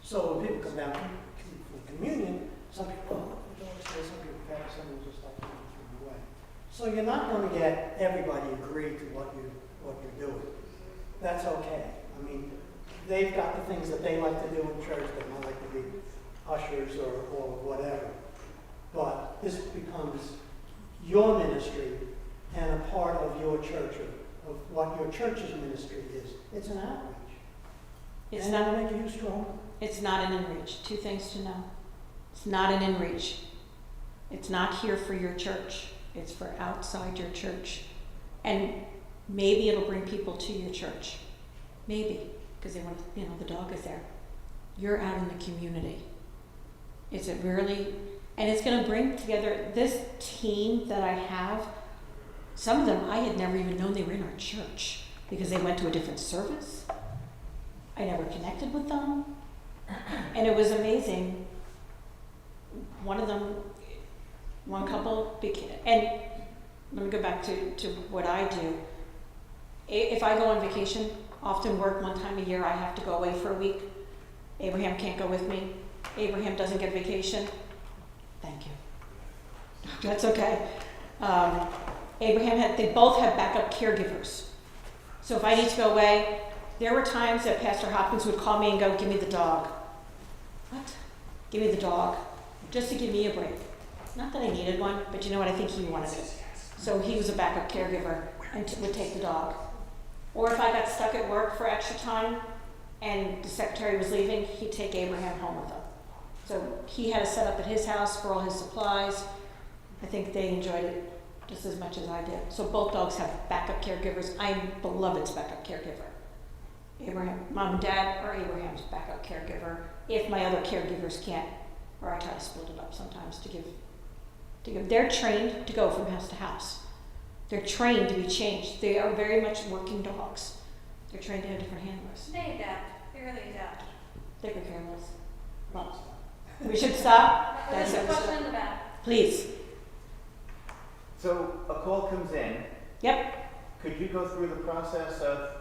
So when people come down for communion, some people, the dogs there, some people pet, some will just like turn away. So you're not going to get everybody agree to what you're doing. That's okay. I mean, they've got the things that they like to do in church. They might like to be ushers or whatever. But this becomes your ministry and a part of your church, of what your church's ministry is. It's an outreach. It's and not that'll make you stronger. It's not an in-reach. Two things to know. It's not an in-reach. It's not here for your church. It's for outside your church. And maybe it'll bring people to your church. Maybe, because they want the dog is there. You're out in the community. It's and it's going to bring together this team that I have. Some of them I had never even known they were in our church because they went to a different service. I never connected with them. And it was amazing. One couple became, and let me go back to what I do. If I go on vacation, often work one time a year, I have to go away for a week. Abraham can't go with me. Abraham doesn't get vacation. Thank you. That's okay. They both have backup caregivers. So if I need to go away, there were times that Pastor Hopkins would call me and go, give me the dog. What? Give me the dog. Just to give me a break. Not that I needed one, but you know what? I think he wanted it. So he was a backup caregiver and would take the dog. Or if I got stuck at work for extra time and the secretary was leaving, he'd take Abraham home with him. So he had a setup at his house for all his supplies. I think they enjoyed it just as much as I did. So both dogs have backup caregivers. I'm beloved's backup caregiver. Abraham, mom and dad are Abraham's backup caregiver. If my other caregivers can't, or I try to split it up sometimes to give. They're trained to go from house to house. They're trained to be changed. They are very much working dogs. They're trained to have different handlers. They adapt. They really adapt. They could care less. Well, we should stop. There's a it. question in the back. Please. So a call comes in. Yep. Could you go through the process of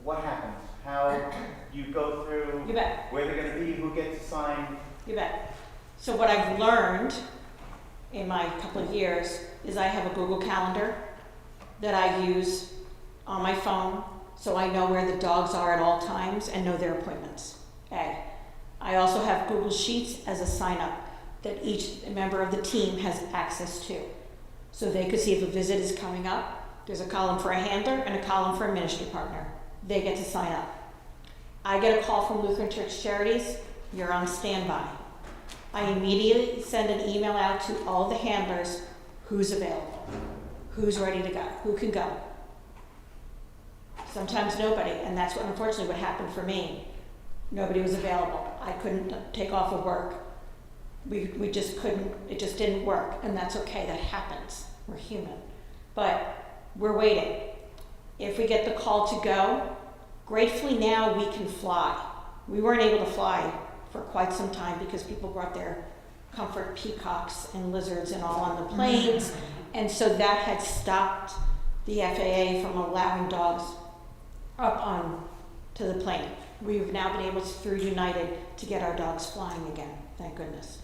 what happens? How you go through You bet. where they're going to be, who gets assigned? You bet. So what I've learned in my couple of years is I have a Google Calendar that I use on my phone so I know where the dogs are at all times and know their appointments. A. I also have Google Sheets as a sign-up that each member of the team has access to. So they could see if a visit is coming up. There's a column for a handler and a column for a ministry partner. They get to sign up. I get a call from Lutheran Church Charities. You're on standby. I immediately send an email out to all the handlers who's available, who's ready to go, who can go. Sometimes nobody, and that's what unfortunately what happened for me. Nobody was available. I couldn't take off of work. We just couldn't, it just didn't work, and that's okay, that happens. We're human. But we're waiting. If we get the call to go, gratefully now we can fly. We weren't able to fly for quite some time because people brought their comfort peacocks and lizards and all on the planes. And so that had stopped the FAA from allowing dogs up on to the plane. We've now been able to, through United, to get our dogs flying again, thank goodness.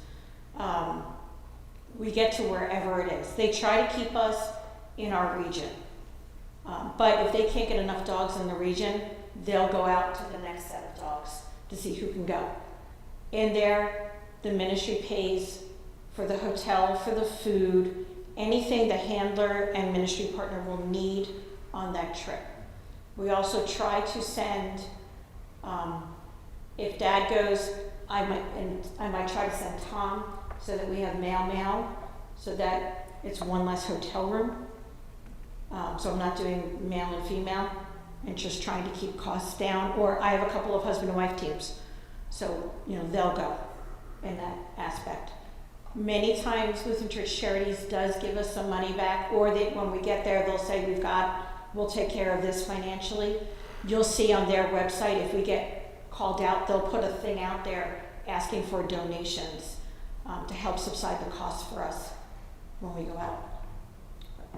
We get to wherever it is. They try to keep us in our region. But if they can't get enough dogs in the region, they'll go out to the next set of dogs to see who can go. In there, the ministry pays for the hotel, for the food, anything the handler and ministry partner will need on that trip. We also try to send, if Dad goes, I might try to send Tom so that we have male, so that it's one less hotel room. So I'm not doing male and female, and just trying to keep costs down. Or I have a couple of husband and wife teams, so they'll go in that aspect. Many times Lutheran Church Charities does give us some money back, or when we get there, they'll say we'll take care of this financially. You'll see on their website, if we get called out, they'll put a thing out there asking for donations to help subside the costs for us when we go out.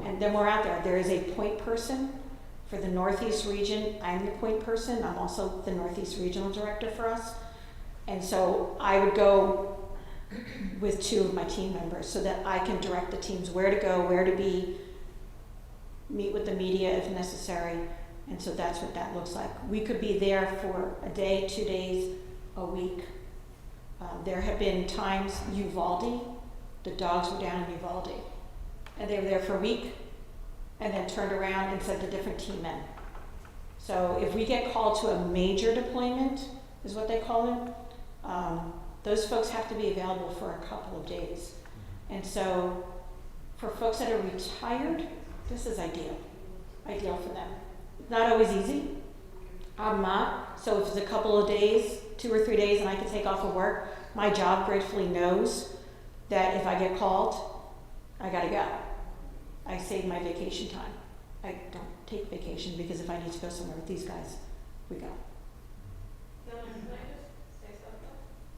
And then we're out there. There is a point person for the Northeast region. I'm the point person. I'm also the Northeast Regional Director for us. And so I would go with 2 of my team members so that I can direct the teams where to go, where to be, meet with the media if necessary. And so that's what that looks like. We could be there for a day, 2 days, a week. There have been times, Uvalde, the dogs were down in Uvalde. And they were there for a week and then turned around and sent a different team in. So if we get called to a major deployment, is what they call it, those folks have to be available for a couple of days. And so for folks that are retired, this is ideal for them. Not always easy. I'm not. So if it's a couple of days, 2 or 3 days, and I can take off of work, my job gratefully knows that if I get called, I gotta go. I save my vacation time. I don't take vacation because if I need to go somewhere with these guys, we go.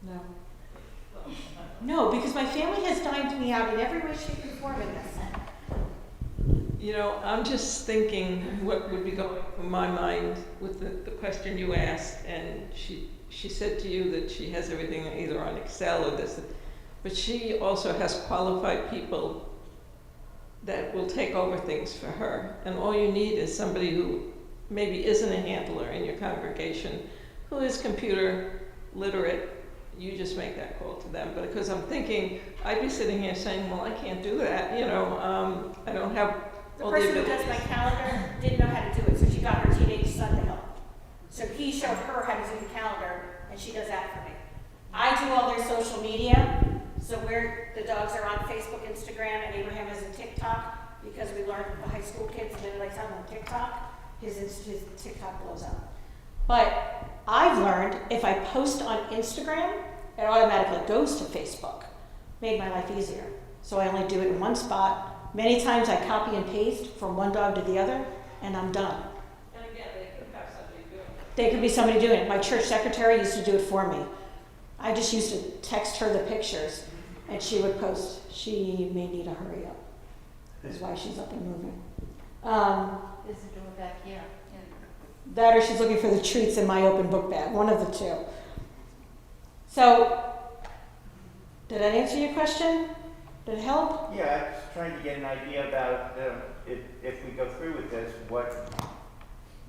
No. No, because my family has dined me out in every way, shape, and form in this. I'm just thinking what would be going through my mind with the question you asked, and she said to you that she has everything either on Excel or this, but she also has qualified people that will take over things for her. And all you need is somebody who maybe isn't a handler in your congregation, who is computer literate. You just make that call to them. But because I'm thinking, I'd be sitting here saying, well, I can't do that. I don't have The all person the who does abilities. my calendar didn't know how to do it, so she got her teenage son to help. So he showed her how to do the calendar, and she does that for me. I do all their social media, so the dogs are on Facebook, Instagram, and Abraham is in TikTok, because we learned the high school kids, and they like time on TikTok, his TikTok blows up. But I've learned if I post on Instagram, it automatically goes to Facebook. Made my life easier. So I only do it in one spot. Many times I copy and paste from one dog to the other, and I'm done. And again, they could have somebody doing it. There could be somebody doing it. My church secretary used to do it for me. I just used to text her the pictures, and she would post. She may need to hurry up. That's why she's up and moving. Is it doing back here? That or she's looking for the treats in my open book bag, one of the two. So, did that answer your question? Did it help? Yeah, I was trying to get an idea about if we go through with this, what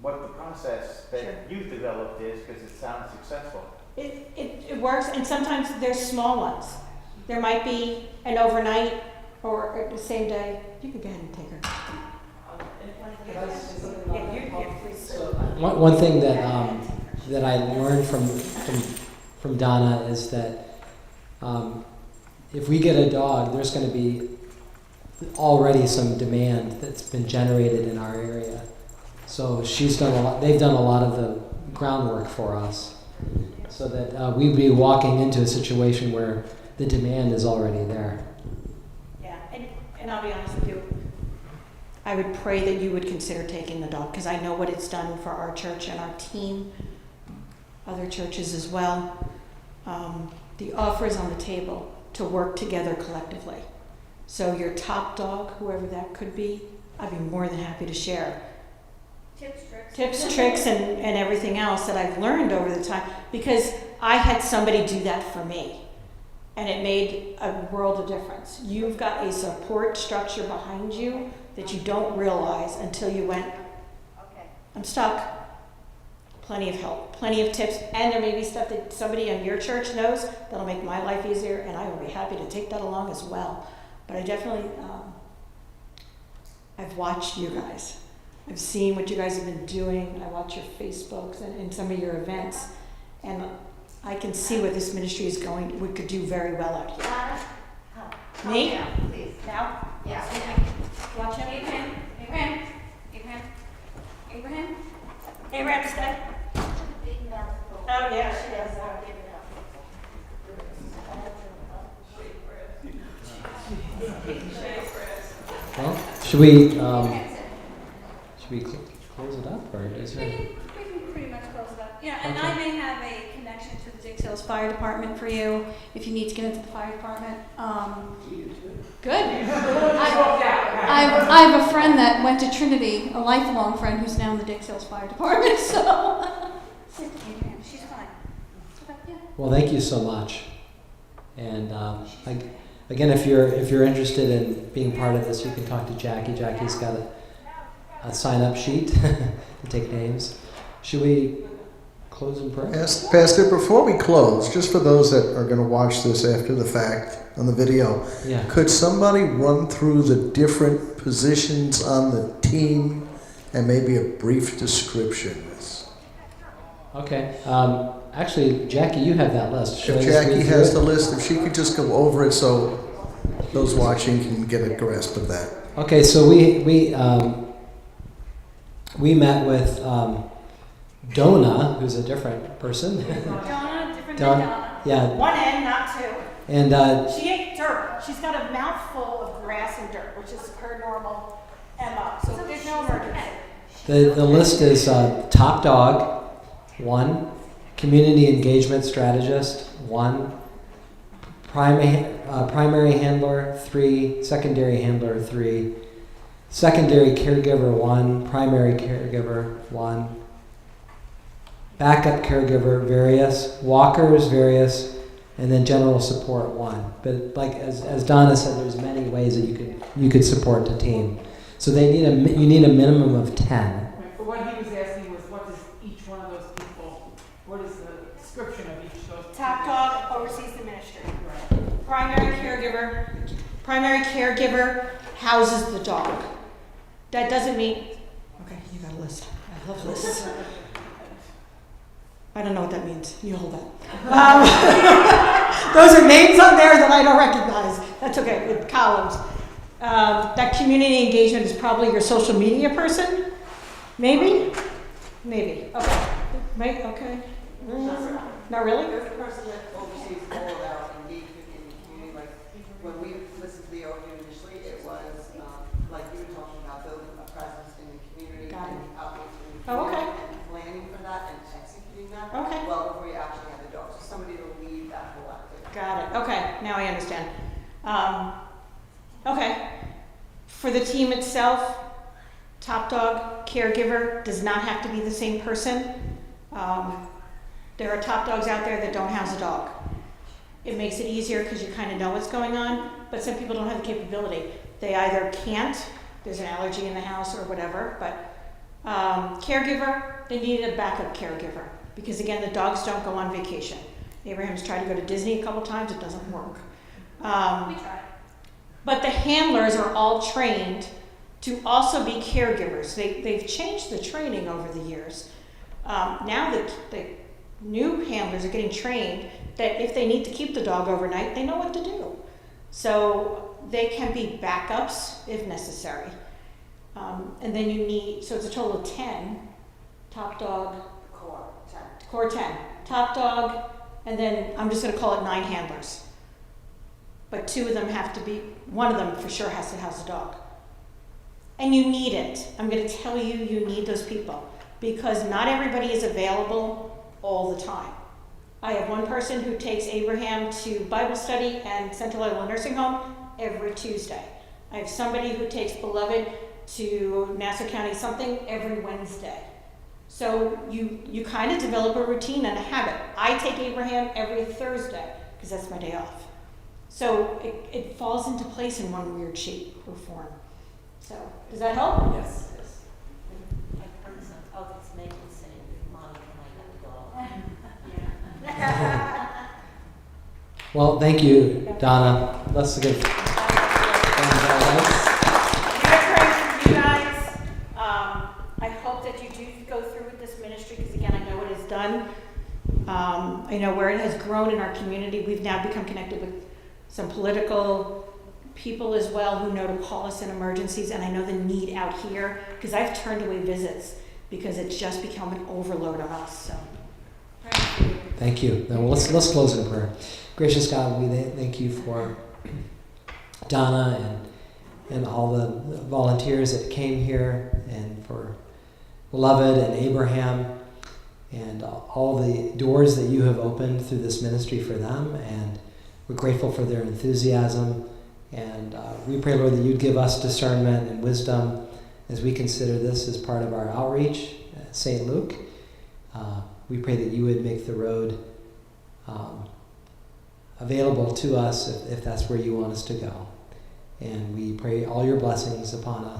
the process that Sure. you've developed is, because it sounds successful. It works, and sometimes there's small ones. There might be an overnight or the same day. You can go ahead and take her. Yeah, you're please. One thing that I learned from Donna is that if we get a dog, there's going to be already some demand that's been generated in our area. So she's done a lot. They've done a lot of the groundwork for us, so that we'd be walking into a situation where the demand is already there. Yeah, and I'll be honest with you. I would pray that you would consider taking the dog, because I know what it's done for our church and our team, other churches as well. The offer is on the table to work together collectively. So your top dog, whoever that could be, I'd be more than happy to share tips, tricks, and everything else that I've learned over the time, because I had somebody do that for me, and it made a world of difference. You've got a support structure behind you that you don't realize until you went, I'm stuck. Plenty of help, plenty of tips, and there may be stuff that somebody in your church knows that'll make my life easier, and I will be happy to take that along as well. But I definitely, I've watched you guys. I've seen what you guys have been doing. I watch your Facebooks and some of your events, and I can see where this ministry is going. We could do very well out here. Me? Yeah, please. Now? Yeah. Watch him. Abraham. Abraham. Abraham. Abraham. Abraham, stay. Oh, yeah, she does. Well, should we close it up, or is We there? can pretty much close it up. Yeah, and I may have a connection to the Dix Hills Fire Department for you, if you need to get into the fire department. Good. I have a friend that went to Trinity, a lifelong friend who's now in the Dix Hills Fire Department, so. She's fine. Yeah. Well, thank you so much. And again, if you're interested in being part of this, you can talk to Jackie. Jackie's got a sign-up sheet to take names. Should we close in prayer? Yes, Pastor, before we close, just for those that are going to watch this after the fact on the video, Yeah. could somebody run through the different positions on the team and maybe a brief description? Okay. Actually, Jackie, you have that list. Should I If just read Jackie through has it? the list, if she could just go over it so those watching can get a grasp of that. Okay, so we met with Donna, who's a different person. Donna, different than Donna. Donna. Yeah, One end, not two. and She ate dirt. She's got a mouthful of grass and dirt, which is her normal MO. So there's no emergency. the list is top dog, 1, community engagement strategist, 1, primary handler, 3, secondary handler, 3, secondary caregiver, 1, primary caregiver, 1, backup caregiver, various, walkers, various, and then general support, 1. But like as Donna said, there's many ways that you could support the team. So you need a minimum of 10. Right, but what he was asking was, what does each one of those people, what is the description of each of those? Top dog oversees the ministry. Right. Primary caregiver houses the dog. That doesn't mean, okay, you got a list. I love lists. I don't know what that means. You hold that. Those are names on there that I don't recognize. That's okay, with columns. That community engagement is probably your social media person? Maybe? Maybe. Okay. Right? Okay. Not really? There's a person that oversees all of our engagement in the community. Like when we listened to the audio initially, it was like you were talking about building a presence in the community Got it. and outreach in the Oh, community okay. and planning for that and executing that. Okay. Well, before you actually have the dog, so somebody to lead that whole activity. Got it. Okay, now I understand. Okay. For the team itself, top dog, caregiver does not have to be the same person. There are top dogs out there that don't house a dog. It makes it easier because you kind of know what's going on, but some people don't have the capability. They either can't, there's an allergy in the house or whatever, but caregiver, they need a backup caregiver because again, the dogs don't go on vacation. Abraham's tried to go to Disney a couple times, it doesn't work. We tried. But the handlers are all trained to also be caregivers. They've changed the training over the years. Now the new handlers are getting trained that if they need to keep the dog overnight, they know what to do. So they can be backups if necessary. And then you need, so it's a total of 10, top dog, core 10, top dog, and then I'm just gonna call it 9 handlers. But 2 of them have to be, one of them for sure has to house a dog. And you need it. I'm going to tell you, you need those people because not everybody is available all the time. I have one person who takes Abraham to Bible study and Central Iowa Nursing Home every Tuesday. I have somebody who takes Beloved to Nassau County something every Wednesday. So you kind of develop a routine and a habit. I take Abraham every Thursday because that's my day off. So it falls into place in one weird shape or form. So, does that help? Yes. I've heard some, oh, it's Megan saying, Mom, can I have a dog? Well, thank you, Donna. That's a good. We are praying for you guys. I hope that you do go through with this ministry because, again, I know what it's done. I know where it has grown in our community. We've now become connected with some political people as well who know to call us in emergencies, and I know the need out here because I've turned away visits because it's just become an overload on us. So, Thank you. Now let's close in prayer. Gracious God, we thank you for Donna and all the volunteers that came here, and for Beloved and Abraham, and all the doors that you have opened through this ministry for them. And we're grateful for their enthusiasm. And we pray, Lord, that you'd give us discernment and wisdom as we consider this as part of our outreach at St. Luke. We pray that you would make the road available to us if that's where you want us to go. And we pray all your blessings upon us.